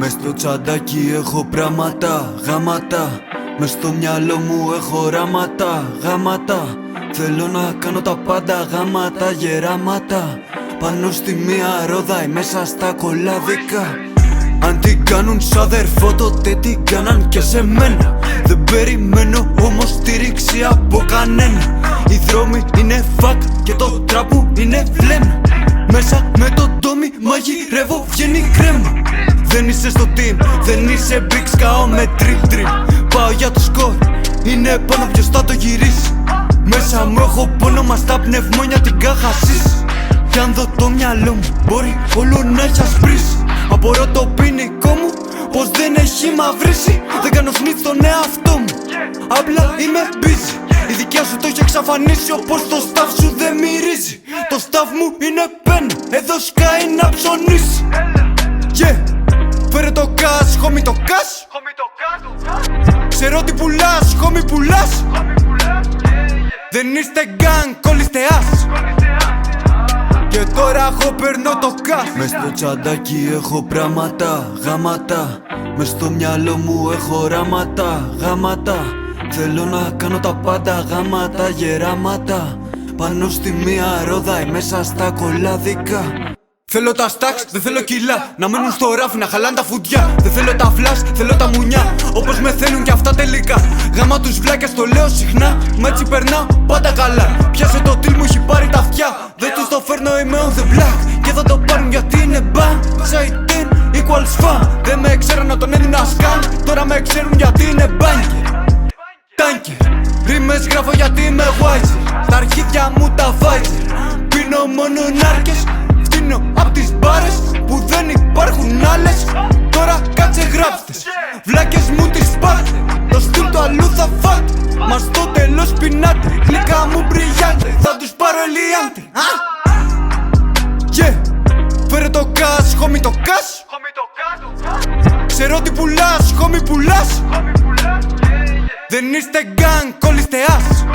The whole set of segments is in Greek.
Μες στο τσαντάκι έχω πράγματα, γάματα. Μες στο μυαλό μου έχω οράματα, γάματα. Θέλω να κάνω τα πάντα, γάματα, γεράματα. Πάνω στη μία ρόδα μέσα στα κολάδικα. Αν την κάνουν σ' αδερφό τότε την κάναν και σε μένα. Δεν περιμένω όμως στήριξη από κανένα. Οι δρόμοι είναι φακ και το τραπ μου είναι βλέμμα. Μέσα με το ντόμι μαγειρεύω βγαίνει κρέμα. Δεν είσαι στο team, δεν είσαι big, σκάω με trip trip. Πάω για το σκορ, είναι πάνω ποιος θα το γυρίσει. Μέσα μου έχω πόνο μα στα πνευμόνια την κάχασης. Κι αν δω το μυαλό μου μπορεί όλο να έχει ασπρίσει. Απορώ το ποινικό μου πως δεν έχει μαυρίσει. Δεν κάνω σνίτ στον εαυτό μου, απλά είμαι busy. Η δικιά σου το έχει εξαφανίσει όπως το staff σου δεν μυρίζει. Το staff μου είναι πένα, εδώ σκάει να ψωνίσει. Yeah, φέρε το cash, homie το cash. Ξέρω τι πουλάς, homie πουλάς. Δεν είστε gang, όλοι είστε as. Και τώρα εγώ παίρνω το cash. Μες στο τσαντάκι έχω πράγματα, γάματα. Μες στο μυαλό μου έχω οράματα, γάματα. Θέλω να κάνω τα πάντα, γάματα, γεράματα. Πάνω στη μία ρόδα μέσα στα κολάδικα. Θέλω τα stacks, δεν θέλω κιλά. Να μένουν στο ράφι, να χαλάνε τα φουτιά. Δεν θέλω τα flash, θέλω τα μουνιά. Όπως με θέλουν κι αυτά τελικά. Γάμα τους βλάκες, το λέω συχνά. Μα έτσι περνάω πάντα καλά. Πιάσε το τιλ μου, έχει πάρει τα αυτιά. Δεν τους το φέρνω, είμαι on the black. Και θα το πάρουν γιατί είναι bang. Side 10 equals fun. Δεν με ξέραν να τον έδινα σκάν. Τώρα με ξέρουν γιατί είναι banger. Tanker, ρήμες γράφω γιατί είμαι wiser. Τα αρχίδια μου τα Pfizer. Πίνω μόνο νάρκες. Φτύνω απ' τις μπάρες που δεν υπάρχουν άλλες. Τώρα κάτσε γράψτες, βλάκες μου τις πάτε. Το στυλ του αλλού θα φάτε. Μα στο τέλος πεινάτε. Γλυκά μου μπριγιάντε, θα τους πάρω ελιάντε. Yeah, φέρε το cash, homie το cash. Ξέρω τι πουλάς, homie πουλάς. Δεν είστε gang, όλοι είστε as.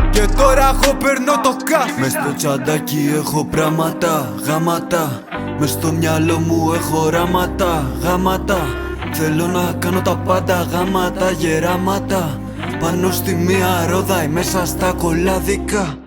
Και τώρα εγώ παίρνω το cash. Μες στο τσαντάκι έχω πράγματα, γάματα. Μες στο μυαλό μου έχω οράματα, γάματα. Θέλω να κάνω τα πάντα, γάματα, γεράματα. Πάνω στη μία ρόδα μέσα στα κολάδικα.